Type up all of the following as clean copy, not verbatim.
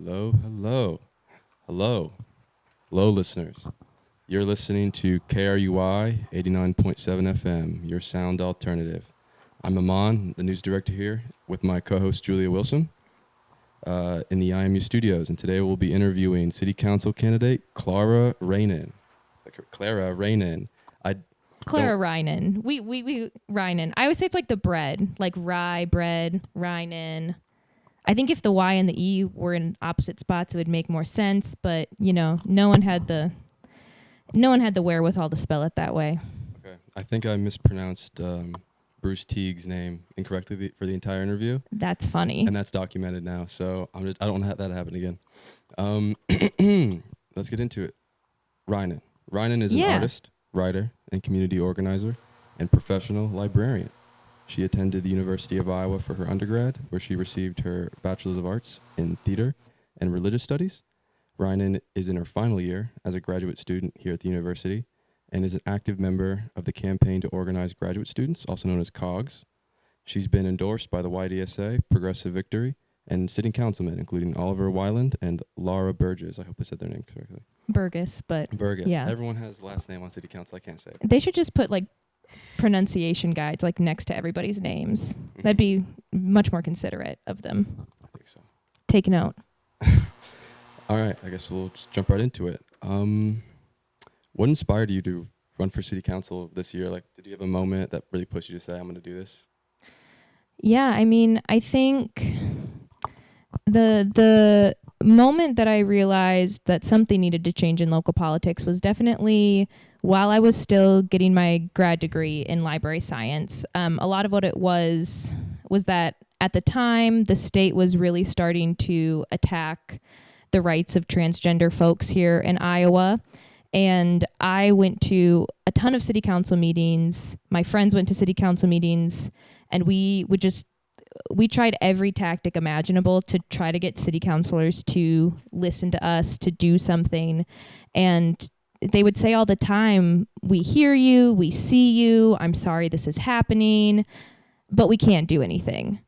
Hello, hello, hello, hello, listeners. You're listening to KRUI 89.7 FM, your sound alternative. I'm Amman, the news director here, with my co-host Julia Wilson in the IMU studios, and today we'll be interviewing City Council candidate Clara Reynen. Clara Reynen. Clara Reynen. We Reynen. I always say it's like the bread, like rye bread, Reynen. I think if the Y and the E were in opposite spots, it would make more sense. But no one had the wherewithal to spell it that way. Okay, I think I mispronounced Bruce Teague's name incorrectly for the entire interview. That's funny. And that's documented now, so I don't want that to happen again. Let's get into it. Reynen. Reynen is an artist, writer, and community organizer, and professional librarian. She attended the University of Iowa for her undergrad, where she received her Bachelor's of Arts in Theater and Religious Studies. Reynen is in her final year as a graduate student here at the university and is an active member of the Campaign to Organize Graduate Students, also known as COGS. She's been endorsed by the YDSA, Progressive Victory, and sitting councilmen, including Oliver Weiland and Laura Berges. I hope I said their name correctly. Berges, but Berges. yeah. Everyone has the last name on city council. I can't say it. They should just put like pronunciation guides like next to everybody's names. Mm-hmm. That'd be much more considerate of them. I think so. Take note. All right, I guess we'll just jump right into it. What inspired you to run for city council this year? Like, did you have a moment that really pushed you to say, I'm going to do this? Yeah, I mean, I think the moment that I realized that something needed to change in local politics was definitely while I was still getting my grad degree in library science. A lot of what it was that at the time, the state was really starting to attack the rights of transgender folks here in Iowa. And I went to a ton of city council meetings. My friends went to city council meetings, and we tried every tactic imaginable to try to get city councilors to listen to us, to do something. And they would say all the time, we hear you, we see you, I'm sorry this is happening, but we can't do anything.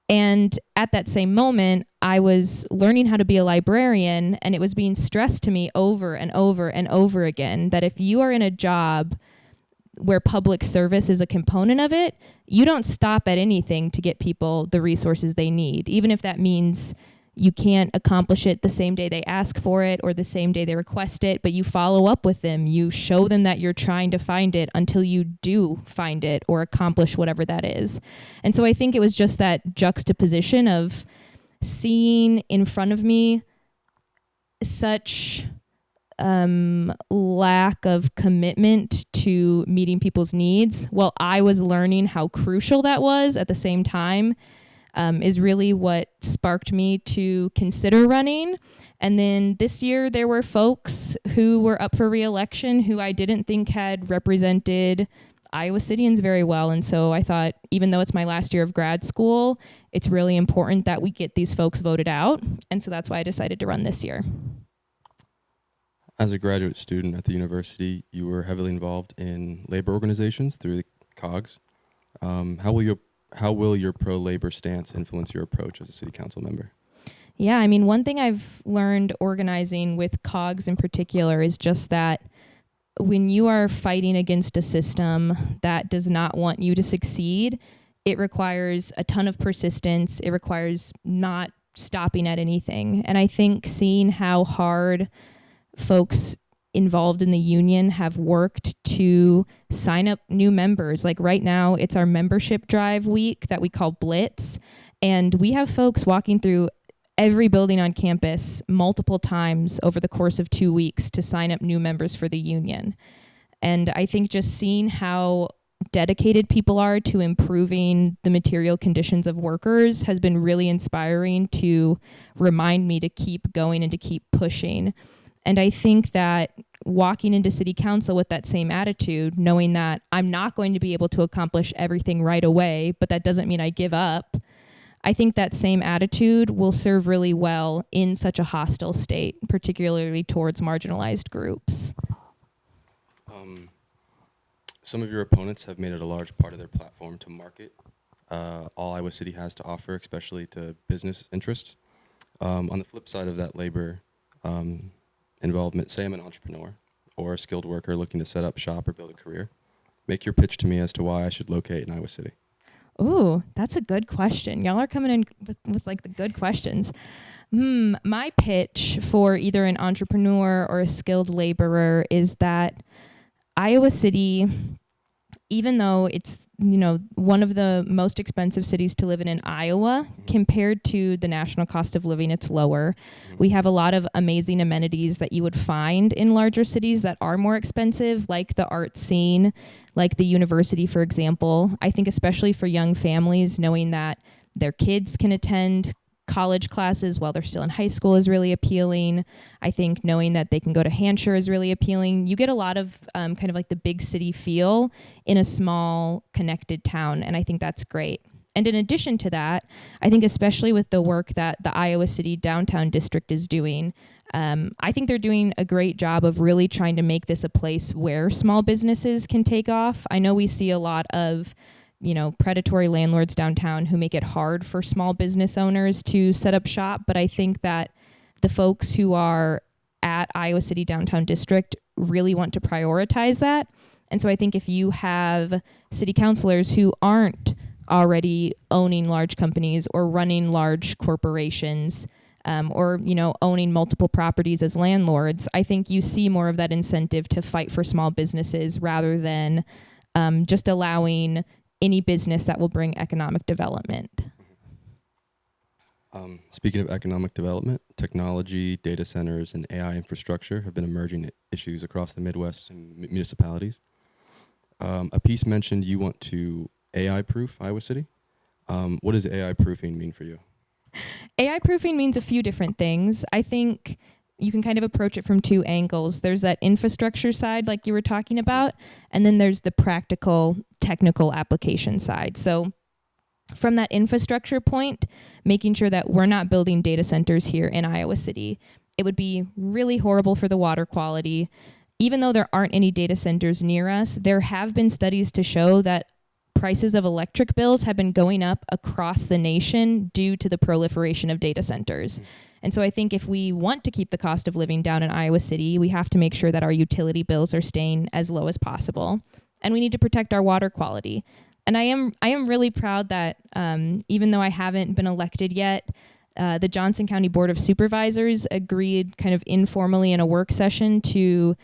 And at that same moment, I was learning how to be a librarian, and it was being stressed to me over and over and over again that if you are in a job where public service is a component of it, you don't stop at anything to get people the resources they need, even if that means you can't accomplish it the same day they ask for it or the same day they request it, but you follow up with them. You show them that you're trying to find it until you do find it or accomplish whatever that is. And so I think it was just that juxtaposition of seeing in front of me such lack of commitment to meeting people's needs while I was learning how crucial that was at the same time. Is really what sparked me to consider running. And then this year there were folks who were up for re-election who I didn't think had represented Iowa Cityans very well. And so I thought, even though it's my last year of grad school, it's really important that we get these folks voted out. And so that's why I decided to run this year. As a graduate student at the university, you were heavily involved in labor organizations through the COGS. How will your pro-labor stance influence your approach as a city council member? Yeah, I mean, one thing I've learned organizing with COGS in particular is just that when you are fighting against a system that does not want you to succeed, it requires a ton of persistence. It requires not stopping at anything. And I think seeing how hard folks involved in the union have worked to sign up new members. Like right now, it's our membership drive week that we call Blitz. And we have folks walking through every building on campus multiple times over the course of 2 weeks to sign up new members for the union. And I think just seeing how dedicated people are to improving the material conditions of workers has been really inspiring to remind me to keep going and to keep pushing. And I think that walking into city council with that same attitude, knowing that I'm not going to be able to accomplish everything right away, but that doesn't mean I give up, I think that same attitude will serve really well in such a hostile state, particularly towards marginalized groups. Some of your opponents have made it a large part of their platform to market all Iowa City has to offer, especially to business interests. On the flip side of that labor involvement, say I'm an entrepreneur or a skilled worker looking to set up shop or build a career. Make your pitch to me as to why I should locate in Iowa City. Ooh, that's a good question. Y'all are coming in with like the good questions. My pitch for either an entrepreneur or a skilled laborer is that Iowa City, even though it's one of the most expensive cities to live in Iowa, compared to the national cost of living, it's lower. We have a lot of amazing amenities that you would find in larger cities that are more expensive, like the art scene, like the university, for example. I think especially for young families, knowing that their kids can attend college classes while they're still in high school is really appealing. I think knowing that they can go to Hampshire is really appealing. You get a lot of kind of like the big city feel in a small connected town, and I think that's great. And in addition to that, I think especially with the work that the Iowa City Downtown District is doing, I think they're doing a great job of really trying to make this a place where small businesses can take off. I know we see a lot of predatory landlords downtown who make it hard for small business owners to set up shop. But I think that the folks who are at Iowa City Downtown District really want to prioritize that. And so I think if you have city councilors who aren't already owning large companies or running large corporations, or owning multiple properties as landlords, I think you see more of that incentive to fight for small businesses rather than just allowing any business that will bring economic development. Speaking of economic development, technology, data centers, and AI infrastructure have been emerging issues across the Midwest and municipalities. A piece mentioned you want to AI-proof Iowa City. What does AI-proofing mean for you? AI-proofing means a few different things. I think you can kind of approach it from two angles. There's that infrastructure side, like you were talking about, and then there's the practical, technical application side. So from that infrastructure point, making sure that we're not building data centers here in Iowa City. It would be really horrible for the water quality. Even though there aren't any data centers near us, there have been studies to show that prices of electric bills have been going up across the nation due to the proliferation of data centers. And so I think if we want to keep the cost of living down in Iowa City, we have to make sure that our utility bills are staying as low as possible. And we need to protect our water quality. And I am really proud that even though I haven't been elected yet, the Johnson County Board of Supervisors agreed kind of informally in a work session to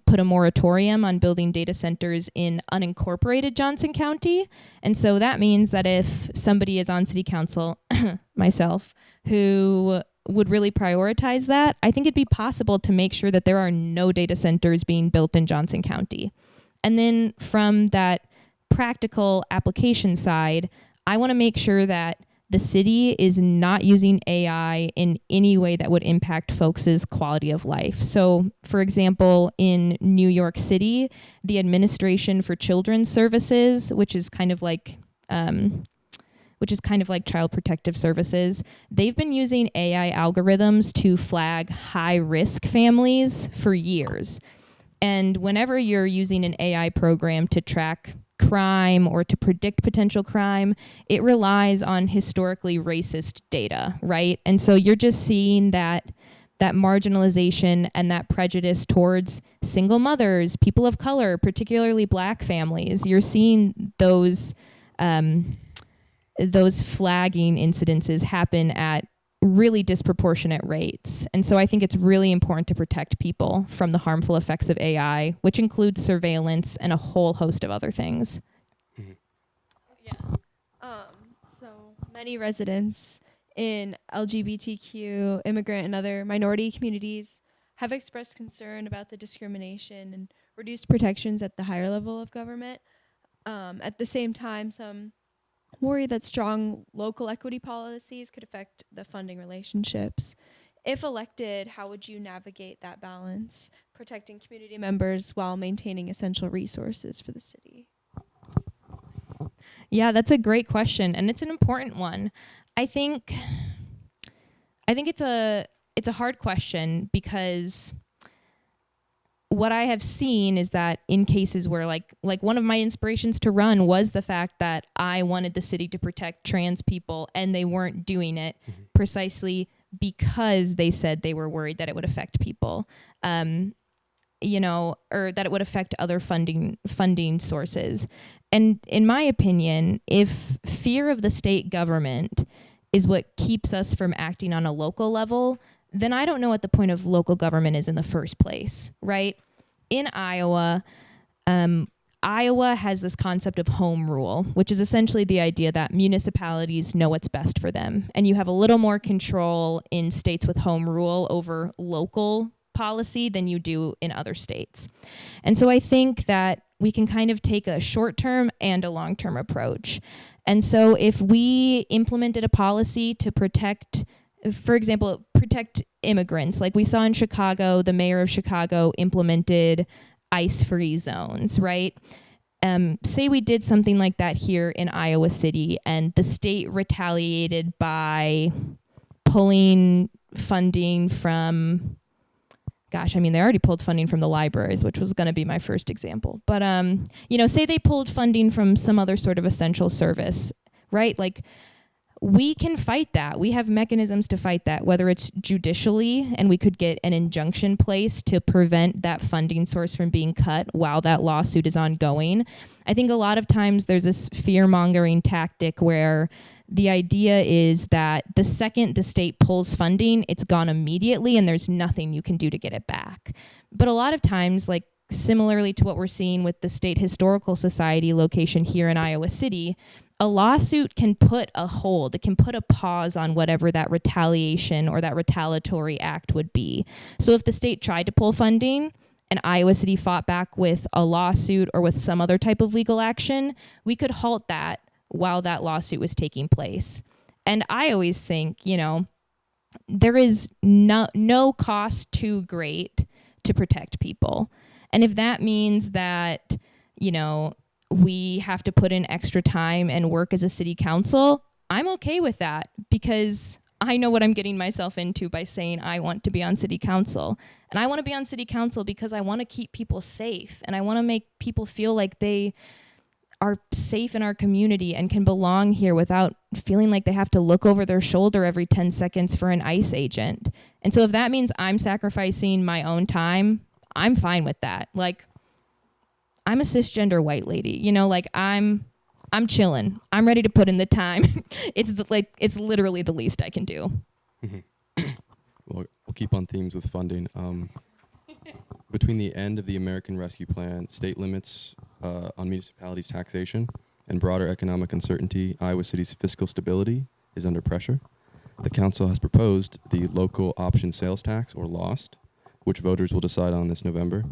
put a moratorium on building data centers in unincorporated Johnson County. And so that means that if somebody is on city council, myself, who would really prioritize that, I think it'd be possible to make sure that there are no data centers being built in Johnson County. And then from that practical application side, I want to make sure that the city is not using AI in any way that would impact folks' quality of life. So, for example, in New York City, the Administration for Children's Services, which is kind of like Child Protective Services, they've been using AI algorithms to flag high-risk families for years. And whenever you're using an AI program to track crime or to predict potential crime, it relies on historically racist data, right? And so you're just seeing that marginalization and that prejudice towards single mothers, people of color, particularly Black families. You're seeing those flagging incidences happen at really disproportionate rates. And so I think it's really important to protect people from the harmful effects of AI, which includes surveillance and a whole host of other things. Yeah. So many residents in LGBTQ, immigrant, and other minority communities have expressed concern about the discrimination and reduced protections at the higher level of government. At the same time, some worry that strong local equity policies could affect the funding relationships. If elected, how would you navigate that balance, protecting community members while maintaining essential resources for the city? Yeah, that's a great question, and it's an important one. I think it's a hard question because what I have seen is that in cases where like one of my inspirations to run was the fact that I wanted the city to protect trans people and they weren't doing it precisely because they said they were worried that it would affect people, or that it would affect other funding sources. And in my opinion, if fear of the state government is what keeps us from acting on a local level, then I don't know what the point of local government is in the first place, right? In Iowa, Iowa has this concept of home rule, which is essentially the idea that municipalities know what's best for them. And you have a little more control in states with home rule over local policy than you do in other states. And so I think that we can kind of take a short-term and a long-term approach. And so if we implemented a policy to protect, for example, protect immigrants, like we saw in Chicago, the mayor of Chicago implemented ICE-free zones, right? Say we did something like that here in Iowa City and the state retaliated by pulling funding from, they already pulled funding from the libraries, which was going to be my first example. But, say they pulled funding from some other sort of essential service, right? Like, we can fight that. We have mechanisms to fight that, whether it's judicially, and we could get an injunction placed to prevent that funding source from being cut while that lawsuit is ongoing. I think a lot of times there's this fear-mongering tactic where the idea is that the second the state pulls funding, it's gone immediately and there's nothing you can do to get it back. But a lot of times, like similarly to what we're seeing with the State Historical Society location here in Iowa City, a lawsuit can put a hold, it can put a pause on whatever that retaliation or that retaliatory act would be. So if the state tried to pull funding and Iowa City fought back with a lawsuit or with some other type of legal action, we could halt that while that lawsuit was taking place. And I always think, there is no cost too great to protect people. And if that means that, we have to put in extra time and work as a city council, I'm okay with that because I know what I'm getting myself into by saying I want to be on city council. And I want to be on city council because I want to keep people safe and I want to make people feel like they are safe in our community and can belong here without feeling like they have to look over their shoulder every 10 seconds for an ICE agent. And so if that means I'm sacrificing my own time, I'm fine with that. Like, I'm a cisgender white lady, I'm chilling. I'm ready to put in the time. It's literally the least I can do. Mm-hmm. We'll keep on themes with funding. Between the end of the American Rescue Plan, state limits on municipalities' taxation, and broader economic uncertainty, Iowa City's fiscal stability is under pressure. The council has proposed the local option sales tax, or LOST, which voters will decide on this November.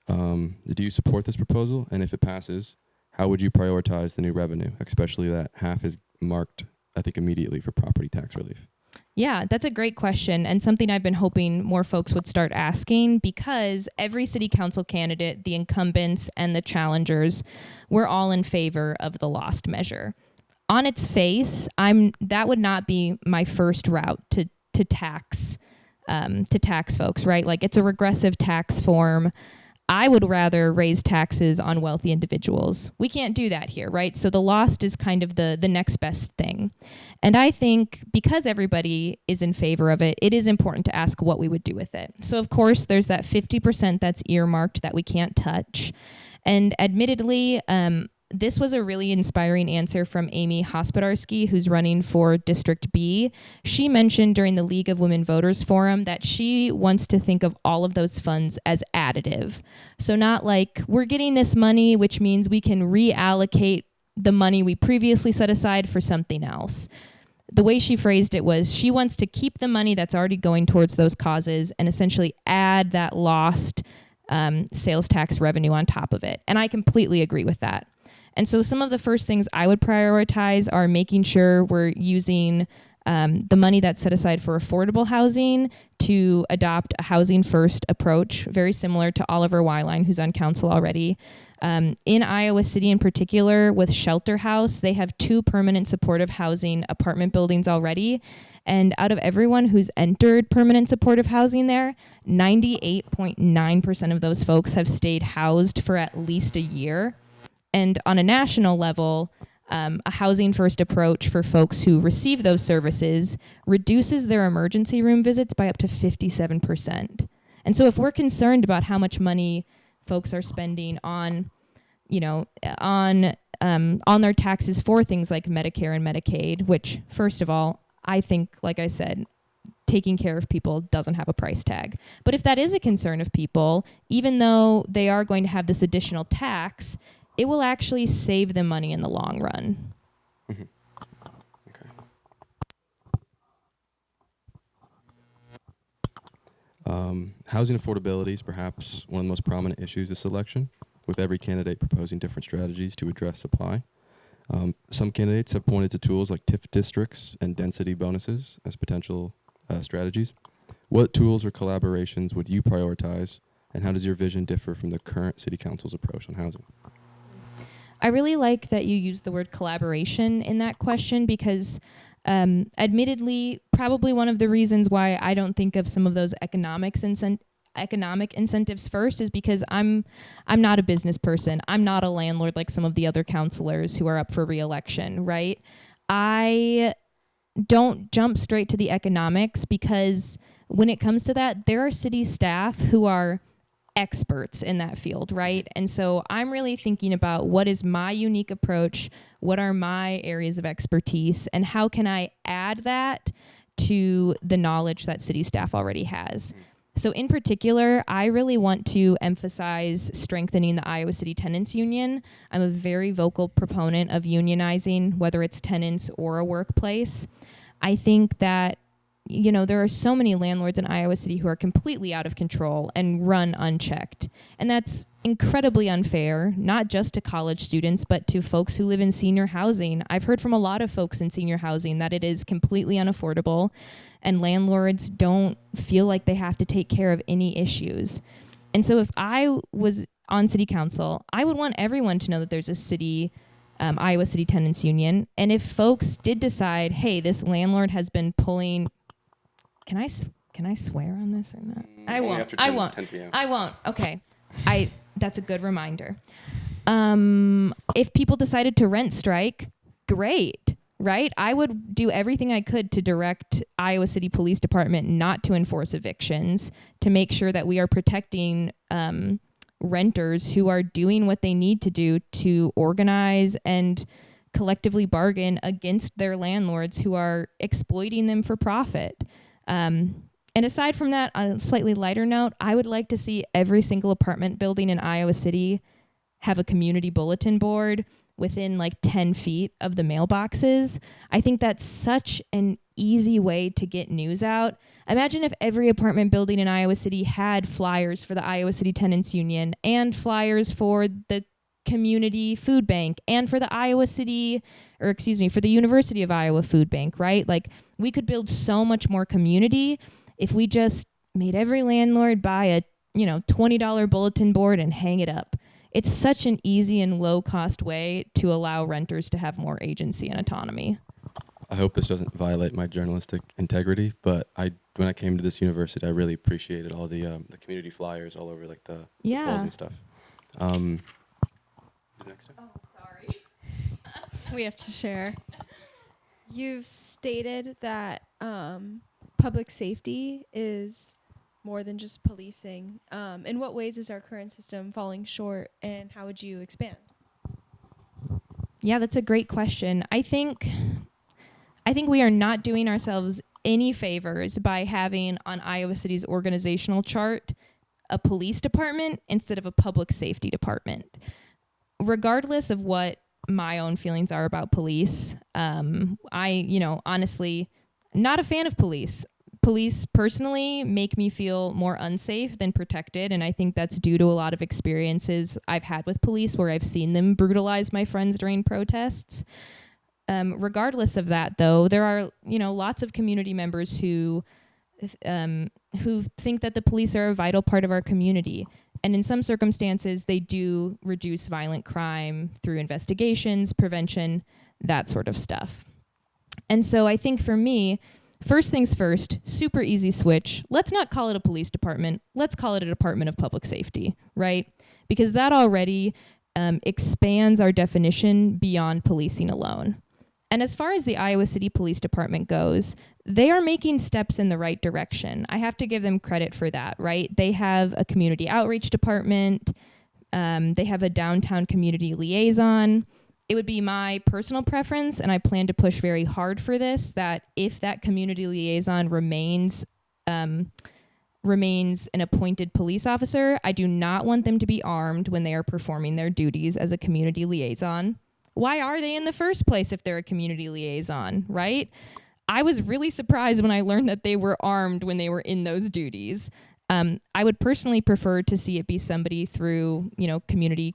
Do you support this proposal? And if it passes, how would you prioritize the new revenue, especially that half is marked, I think, immediately for property tax relief? Yeah, that's a great question and something I've been hoping more folks would start asking because every city council candidate, the incumbents and the challengers, we're all in favor of the LOST measure. On its face, that would not be my first route to tax folks, right? Like, it's a regressive tax form. I would rather raise taxes on wealthy individuals. We can't do that here, right? So the LOST is kind of the next best thing. And I think because everybody is in favor of it, it is important to ask what we would do with it. So of course, there's that 50% that's earmarked that we can't touch. And admittedly, this was a really inspiring answer from Amy Hospodarsky, who's running for District B. She mentioned during the League of Women Voters Forum that she wants to think of all of those funds as additive. So not like we're getting this money, which means we can reallocate the money we previously set aside for something else. The way she phrased it was she wants to keep the money that's already going towards those causes and essentially add that lost sales tax revenue on top of it. And I completely agree with that. And so some of the first things I would prioritize are making sure we're using the money that's set aside for affordable housing to adopt a housing first approach, very similar to Oliver Weiland, who's on council already. In Iowa City in particular, with Shelter House, they have 2 permanent supportive housing apartment buildings already. And out of everyone who's entered permanent supportive housing there, 98.9% of those folks have stayed housed for at least a year. And on a national level, A housing first approach for folks who receive those services reduces their emergency room visits by up to 57%. And so if we're concerned about how much money folks are spending on, on their taxes for things like Medicare and Medicaid, which, first of all, I think, like I said, taking care of people doesn't have a price tag. But if that is a concern of people, even though they are going to have this additional tax, it will actually save them money in the long run. Mm-hmm. Okay. Housing affordability is perhaps one of the most prominent issues this election, with every candidate proposing different strategies to address supply. Some candidates have pointed to tools like TIF districts and density bonuses as potential strategies. What tools or collaborations would you prioritize, and how does your vision differ from the current City Council's approach on housing? I really like that you use the word collaboration in that question because admittedly, probably one of the reasons why I don't think of some of those economic incentives first is because I'm not a business person. I'm not a landlord like some of the other counselors who are up for re-election, right? I don't jump straight to the economics because when it comes to that, there are city staff who are experts in that field, right? And so I'm really thinking about what is my unique approach, what are my areas of expertise, and how can I add that to the knowledge that city staff already has. So in particular, I really want to emphasize strengthening the Iowa City Tenants Union. I'm a very vocal proponent of unionizing, whether it's tenants or a workplace. I think that there are so many landlords in Iowa City who are completely out of control and run unchecked. And that's incredibly unfair, not just to college students, but to folks who live in senior housing. I've heard from a lot of folks in senior housing that it is completely unaffordable and landlords don't feel like they have to take care of any issues. And so if I was on city council, I would want everyone to know that there's a Iowa City Tenants Union. And if folks did decide, hey, this landlord has been pulling... Can I swear on this or not? I won't. 10 p.m. I won't. Okay. That's a good reminder. If people decided to rent strike, great, right? I would do everything I could to direct Iowa City Police Department not to enforce evictions, to make sure that we are protecting renters who are doing what they need to do to organize and collectively bargain against their landlords who are exploiting them for profit. And aside from that, on a slightly lighter note, I would like to see every single apartment building in Iowa City have a community bulletin board within like 10 feet of the mailboxes. I think that's such an easy way to get news out. Imagine if every apartment building in Iowa City had flyers for the Iowa City Tenants Union and flyers for the community food bank and for the for the University of Iowa food bank, right? Like we could build so much more community if we just made every landlord buy a, $20 bulletin board and hang it up. It's such an easy and low cost way to allow renters to have more agency and autonomy. I hope this doesn't violate my journalistic integrity, but when I came to this university, I really appreciated all the community flyers all over like the walls and stuff. Next time? Oh, sorry. We have to share. You've stated that public safety is more than just policing. In what ways is our current system falling short, and how would you expand? Yeah, that's a great question. I think we are not doing ourselves any favors by having on Iowa City's organizational chart a police department instead of a public safety department. Regardless of what my own feelings are about police, honestly, not a fan of police. Police personally make me feel more unsafe than protected, and I think that's due to a lot of experiences I've had with police where I've seen them brutalize my friends during protests. Regardless of that, though, there are, lots of community members who think that the police are a vital part of our community. And in some circumstances, they do reduce violent crime through investigations, prevention, that sort of stuff. And so I think for me, first things first, super easy switch. Let's not call it a police department. Let's call it a Department of Public Safety, right? Because that already expands our definition beyond policing alone. And as far as the Iowa City Police Department goes, they are making steps in the right direction. I have to give them credit for that, right? They have a community outreach department. They have a downtown community liaison. It would be my personal preference, and I plan to push very hard for this, that if that community liaison remains an appointed police officer, I do not want them to be armed when they are performing their duties as a community liaison. Why are they in the first place if they're a community liaison, right? I was really surprised when I learned that they were armed when they were in those duties. I would personally prefer to see it be somebody through, community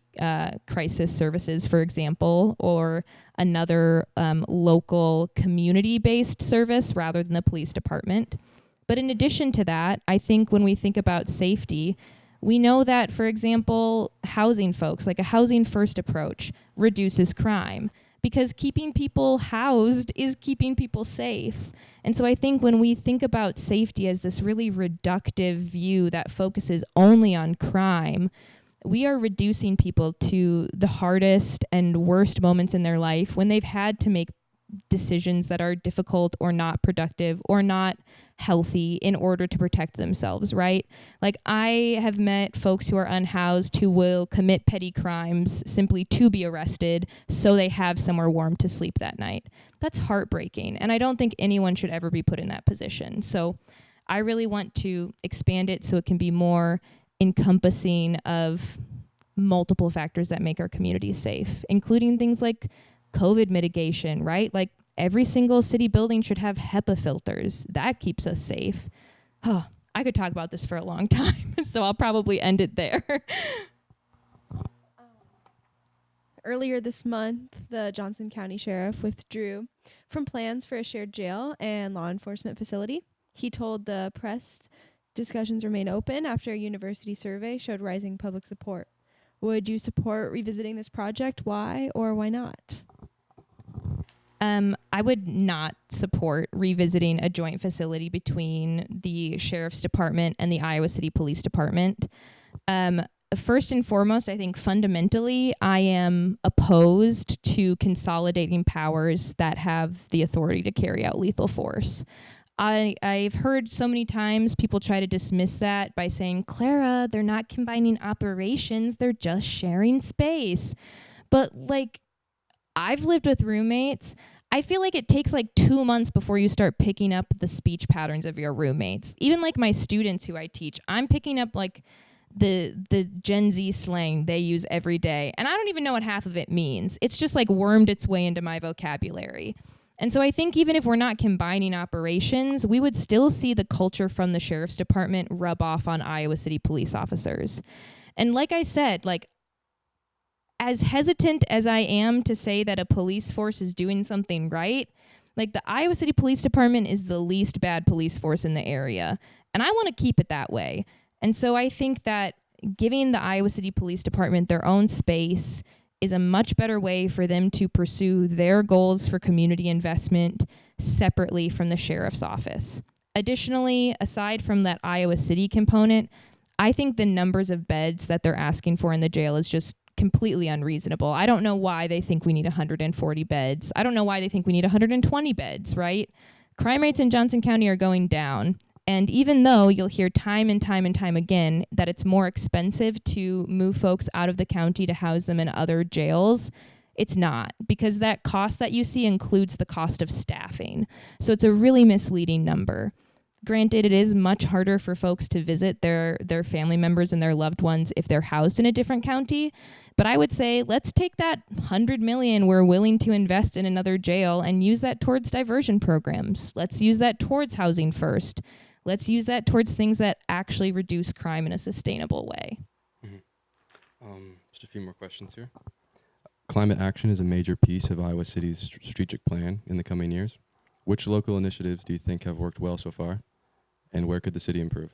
crisis services, for example, or another local community-based service rather than the police department. But in addition to that, I think when we think about safety, we know that, for example, housing folks, like a housing first approach, reduces crime because keeping people housed is keeping people safe. And so I think when we think about safety as this really reductive view that focuses only on crime, we are reducing people to the hardest and worst moments in their life when they've had to make decisions that are difficult or not productive or not healthy in order to protect themselves, right? Like, I have met folks who are unhoused who will commit petty crimes simply to be arrested so they have somewhere warm to sleep that night. That's heartbreaking, and I don't think anyone should ever be put in that position. So I really want to expand it so it can be more encompassing of multiple factors that make our communities safe, including things like COVID mitigation, right? Like, every single city building should have HEPA filters. That keeps us safe. Oh, I could talk about this for a long time, so I'll probably end it there. Earlier this month, the Johnson County Sheriff withdrew from plans for a shared jail and law enforcement facility. He told the press discussions remain open after a university survey showed rising public support. Would you support revisiting this project? Why or why not? I would not support revisiting a joint facility between the Sheriff's Department and the Iowa City Police Department. First and foremost, I think fundamentally I am opposed to consolidating powers that have the authority to carry out lethal force. I've heard so many times people try to dismiss that by saying, Clara, they're not combining operations, they're just sharing space. But I've lived with roommates. I feel like it takes 2 months before you start picking up the speech patterns of your roommates. Even my students who I teach, I'm picking up the Gen Z slang they use every day. And I don't even know what half of it means. It's just wormed its way into my vocabulary. And so I think even if we're not combining operations, we would still see the culture from the Sheriff's Department rub off on Iowa City police officers. And like I said, as hesitant as I am to say that a police force is doing something right, the Iowa City Police Department is the least bad police force in the area. And I want to keep it that way. And so I think that giving the Iowa City Police Department their own space is a much better way for them to pursue their goals for community investment separately from the sheriff's office. Additionally, aside from that Iowa City component, I think the numbers of beds that they're asking for in the jail is just completely unreasonable. I don't know why they think we need 140 beds. I don't know why they think we need 120 beds, right? Crime rates in Johnson County are going down. And even though you'll hear time and time and time again that it's more expensive to move folks out of the county to house them in other jails, it's not, because that cost that you see includes the cost of staffing. So it's a really misleading number. Granted, it is much harder for folks to visit their family members and their loved ones if they're housed in a different county. But I would say let's take that $100 million we're willing to invest in another jail and use that towards diversion programs. Let's use that towards housing first. Let's use that towards things that actually reduce crime in a sustainable way. Mm-hmm. Just a few more questions here. Climate action is a major piece of Iowa City's strategic plan in the coming years. Which local initiatives do you think have worked well so far? And where could the city improve?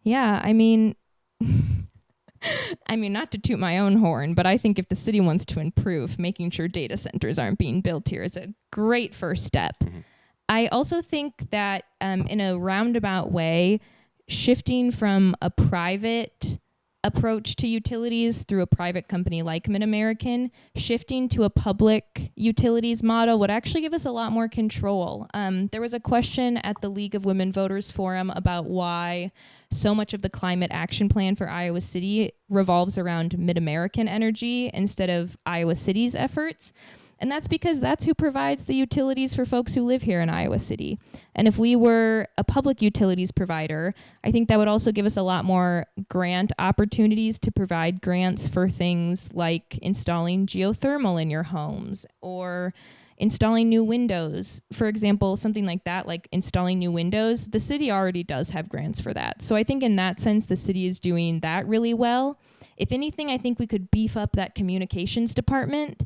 Yeah, I mean, not to toot my own horn, but I think if the city wants to improve, making sure data centers aren't being built here is a great first step. Mm-hmm. I also think that in a roundabout way, shifting from a private approach to utilities through a private company like Mid-American, shifting to a public utilities model would actually give us a lot more control. There was a question at the League of Women Voters Forum about why so much of the climate action plan for Iowa City revolves around Mid-American energy instead of Iowa City's efforts. And that's because that's who provides the utilities for folks who live here in Iowa City. And if we were a public utilities provider, I think that would also give us a lot more grant opportunities to provide grants for things like installing geothermal in your homes or installing new windows. For example, something like that, like installing new windows, the city already does have grants for that. So I think in that sense, the city is doing that really well. If anything, I think we could beef up that communications department.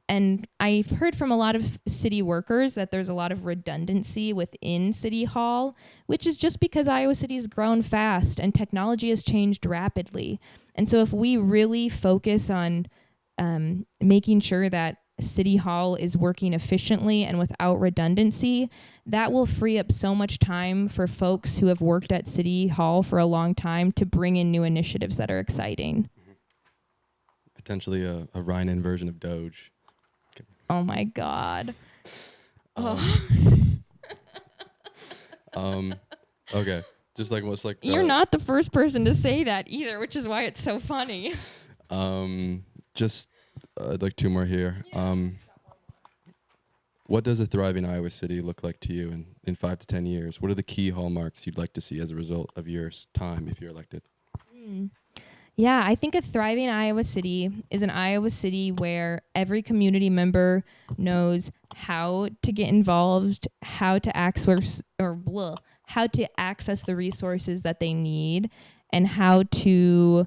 And I've heard from a lot of city workers that there's a lot of redundancy within City Hall, which is just because Iowa City has grown fast and technology has changed rapidly. And so if we really focus on making sure that City Hall is working efficiently and without redundancy, that will free up so much time for folks who have worked at City Hall for a long time to bring in new initiatives that are exciting. Potentially a Reynen version of Doge. Oh my God. Okay. Just like what's like. You're not the first person to say that either, which is why it's so funny. Just like two more here. What does a thriving Iowa City look like to you in 5 to 10 years? What are the key hallmarks you'd like to see as a result of your time if you're elected? Yeah, I think a thriving Iowa City is an Iowa City where every community member knows how to get involved, how to access the resources that they need, and how to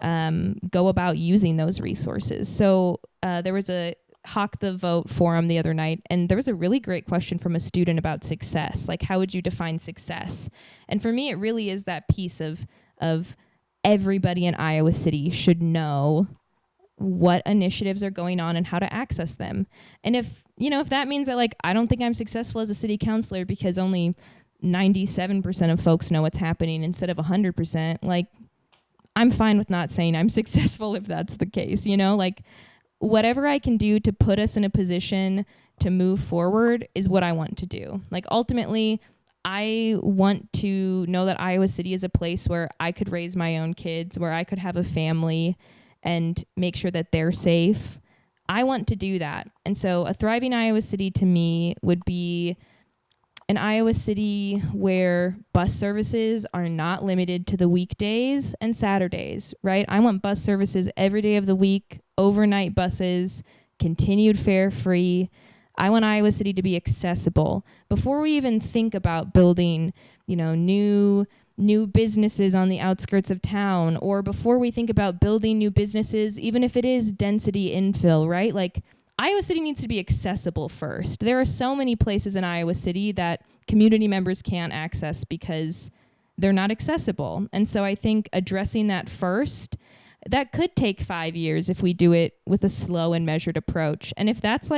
go about using those resources. So there was a Hawk the Vote forum the other night, and there was a really great question from a student about success. Like, how would you define success? And for me, it really is that piece of everybody in Iowa City should know what initiatives are going on and how to access them. And if that means that, like, I don't think I'm successful as a city councilor because only 97% of folks know what's happening instead of 100%, like, I'm fine with not saying I'm successful if that's the case, like, whatever I can do to put us in a position to move forward is what I want to do. Like, ultimately, I want to know that Iowa City is a place where I could raise my own kids, where I could have a family and make sure that they're safe. I want to do that. And so a thriving Iowa City to me would be an Iowa City where bus services are not limited to the weekdays and Saturdays, right? I want bus services every day of the week, overnight buses, continued fare free. I want Iowa City to be accessible. Before we even think about building, new businesses on the outskirts of town, or before we think about building new businesses, even if it is density infill, right? Like, Iowa City needs to be accessible first. There are so many places in Iowa City that community members can't access because they're not accessible. And so I think addressing that first, that could take 5 years if we do it with a slow and measured approach. And if that's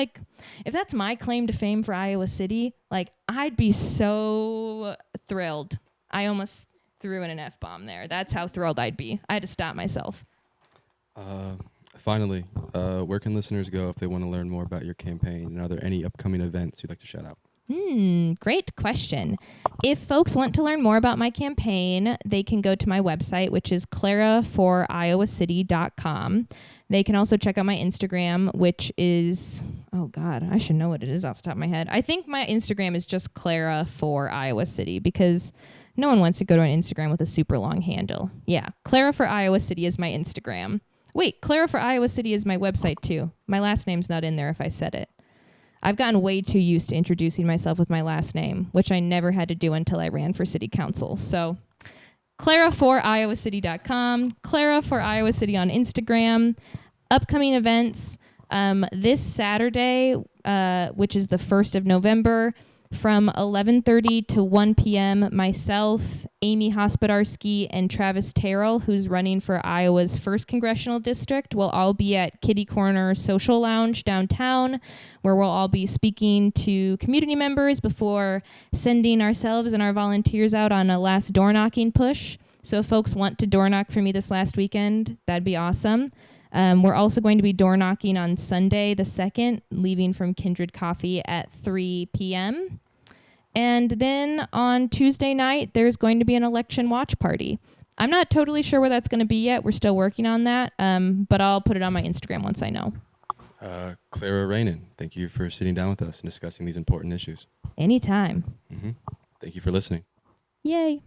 my claim to fame for Iowa City, like, I'd be so thrilled. I almost threw in an F-bomb there. That's how thrilled I'd be. I had to stop myself. Finally, where can listeners go if they want to learn more about your campaign? And are there any upcoming events you'd like to shout out? Great question. If folks want to learn more about my campaign, they can go to my website, which is claraforiowacity.com. They can also check out my Instagram, which is, oh God, I should know what it is off the top of my head. I think my Instagram is just Clara for Iowa City because no one wants to go to an Instagram with a super long handle. Yeah, Clara for Iowa City is my Instagram. Wait, Clara for Iowa City is my website too. My last name's not in there if I said it. I've gotten way too used to introducing myself with my last name, which I never had to do until I ran for city council. So claraforiowacity.com, Clara for Iowa City on Instagram. Upcoming events, this Saturday, which is the 1st of November, from 11:30 to 1 p.m., myself, Amy Hospodarsky, and Travis Terrell, who's running for Iowa's 1st Congressional District, will all be at Kitty Corner Social Lounge downtown, where we'll all be speaking to community members before sending ourselves and our volunteers out on a last door knocking push. So if folks want to door knock for me this last weekend, that'd be awesome. We're also going to be door knocking on Sunday the 2nd, leaving from Kindred Coffee at 3 p.m. And then on Tuesday night, there's going to be an election watch party. I'm not totally sure where that's going to be yet. We're still working on that, but I'll put it on my Instagram once I know. Clara Reynen, thank you for sitting down with us and discussing these important issues. Anytime. Thank you for listening. Yay.